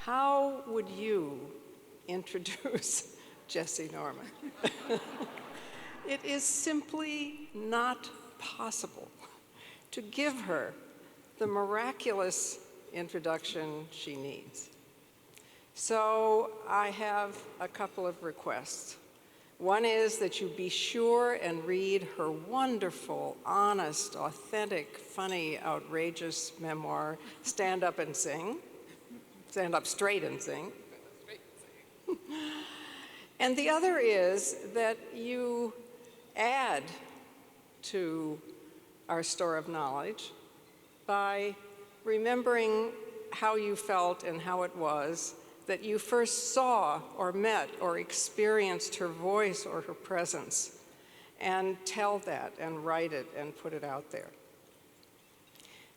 How would you introduce Jessye Norman? It is simply not possible to give her the miraculous introduction she needs. So I have a couple of requests. One is that you be sure and read her wonderful, honest, authentic, funny, outrageous memoir, Stand Up and Sing. Stand Up Straight and Sing. And the other is that you add to our store of knowledge by remembering how you felt and how it was that you first saw or met or experienced her voice or her presence, and tell that and write it and put it out there.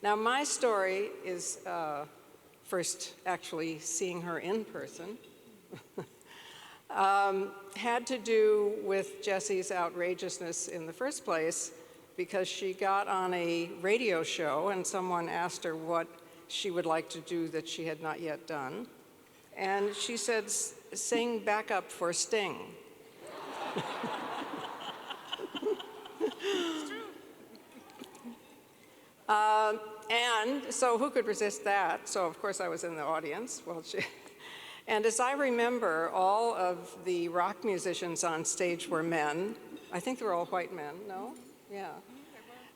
Now, my story is first actually seeing her in person. Had to do with Jessye's outrageousness in the first place because she got on a radio show and someone asked her what she would like to do that she had not yet done. And she said, sing backup for Sting. It's true. And so who could resist that? So of course I was in the audience. And as I remember, all of the rock musicians on stage were men. I think they were all white men, no? Yeah.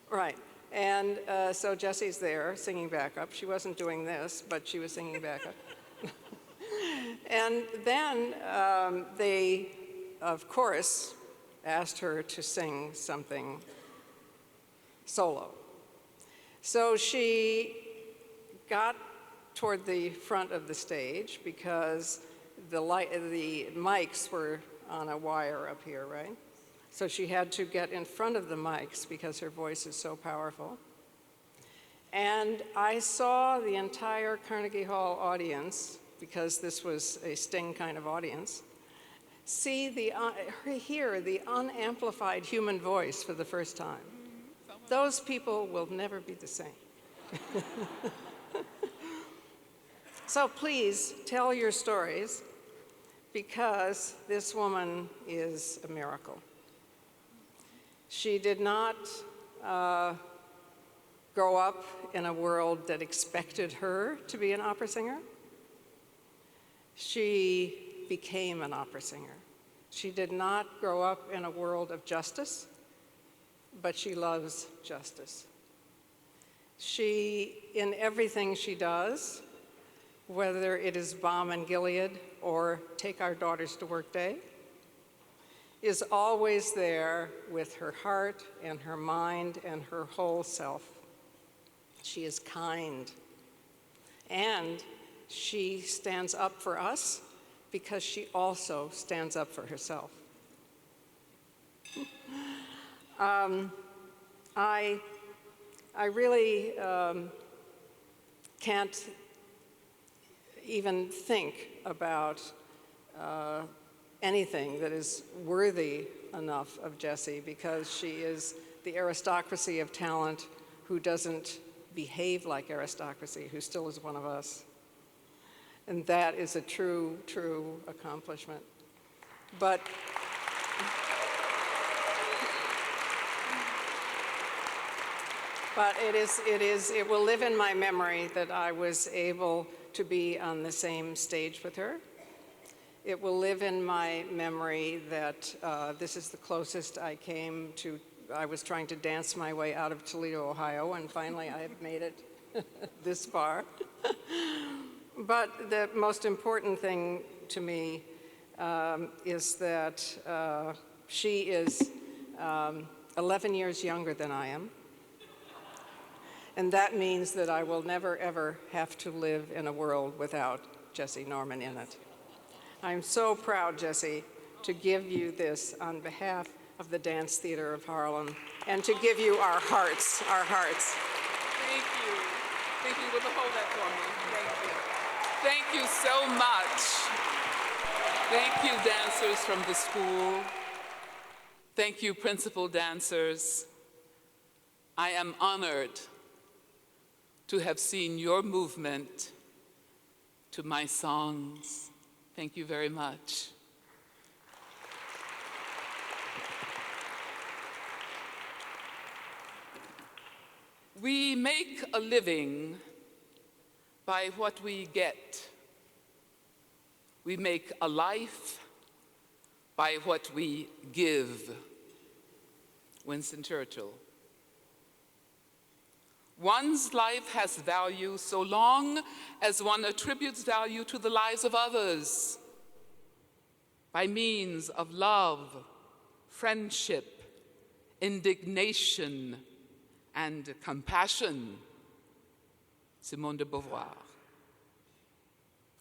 Right. And so Jessye's there singing backup. She wasn't doing this, but she was singing backup. And then they, of course, asked her to sing something solo. So she got toward the front of the stage because the mics were on a wire up here, right? So she had to get in front of the mics because her voice is so powerful. And I saw the entire Carnegie Hall audience, because this was a Sting kind of audience, hear the unamplified human voice for the first time. Those people will never be the same. So please tell your stories, because this woman is a miracle. She did not grow up in a world that expected her to be an opera singer. She became an opera singer. She did not grow up in a world of justice, but she loves justice. She, in everything she does, whether it is Balm and Gilead or Take Our Daughters to Work Day, is always there with her heart and her mind and her whole self. She is kind, and she stands up for us because she also stands up for herself. I really can't even think about anything that is worthy enough of Jessye, because she is the aristocracy of talent who doesn't behave like aristocracy, who still is one of us. And that is a true, true accomplishment. But it will live in my memory that I was able to be on the same stage with her. It will live in my memory that this is the closest I came to. I was trying to dance my way out of Toledo, Ohio, and finally I have made it this far. But the most important thing to me is that she is 11 years younger than I am. And that means that I will never, ever have to live in a world without Jessye Norman in it. I'm so proud, Jessye, to give you this on behalf of the Dance Theatre of Harlem, and to give you our hearts, our hearts. Thank you. Thank you. Will you hold that for me? Thank you. Thank you so much. Thank you, dancers from the school. Thank you, principal dancers. I am honored to have seen your movement to my songs. Thank you very much. We make a living by what we get. We make a life by what we give. Winston Churchill. One's life has value so long as one attributes value to the lives of others by means of love, friendship, indignation, and compassion. Simone de Beauvoir.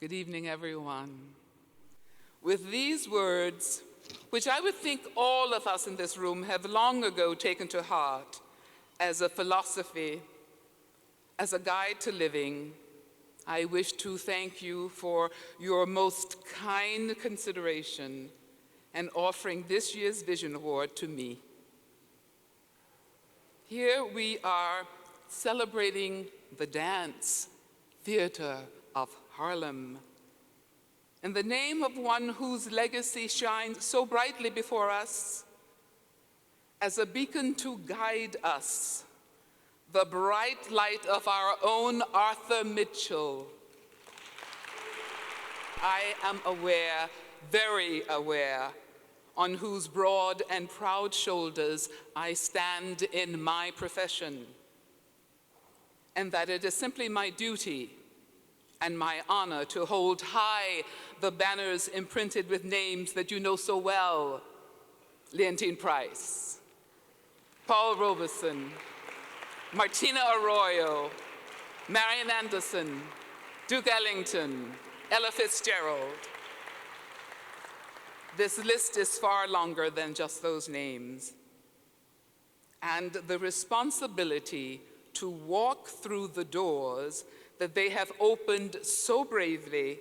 Good evening, everyone. With these words, which I would think all of us in this room have long ago taken to heart as a philosophy, as a guide to living, I wish to thank you for your most kind consideration and offering this year's Vision Award to me. Here we are celebrating the Dance Theatre of Harlem in the name of one whose legacy shines so brightly before us as a beacon to guide us, the bright light of our own Arthur Mitchell. I am aware, very aware, on whose broad and proud shoulders I stand in my profession, and that it is simply my duty and my honor to hold high the banners imprinted with names that you know so well: Leontyne Price, Paul Robeson, Martina Arroyo, Marian Anderson, Duke Ellington, Ella Fitzgerald. This list is far longer than just those names. And the responsibility to walk through the doors that they have opened so bravely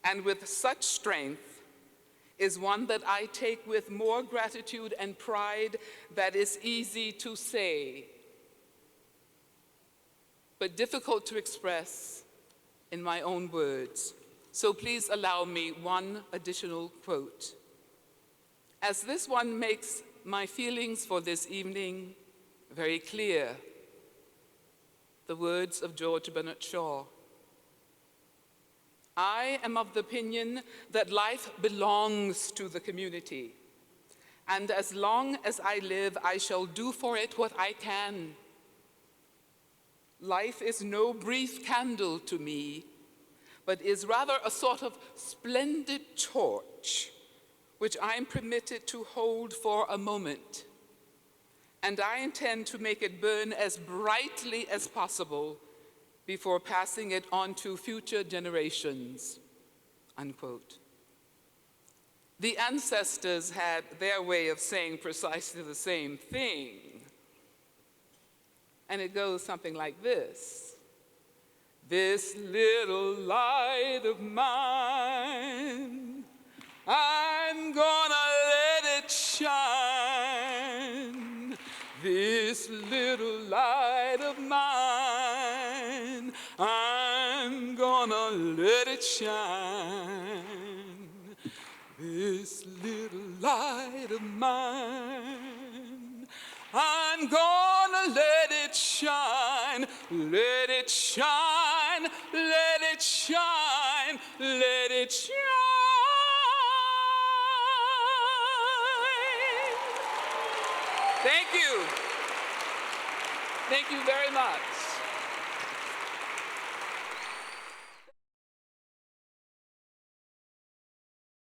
and with such strength is one that I take with more gratitude and pride that is easy to say, but difficult to express in my own words. So please allow me one additional quote. As this one makes my feelings for this evening very clear, the words of George Bernard Shaw. I am of the opinion that life belongs to the community, and as long as I live, I shall do for it what I can. Life is no brief candle to me, but is rather a sort of splendid torch, which I am permitted to hold for a moment. And I intend to make it burn as brightly as possible before passing it on to future generations, unquote. The ancestors had their way of saying precisely the same thing. And it goes something like this. This little light of mine, I'm gonna let it shine. This little light of mine, I'm gonna let it shine. This little light of mine, I'm gonna let it shine, let it shine, let it shine, let it shine. Thank you. Thank you very much.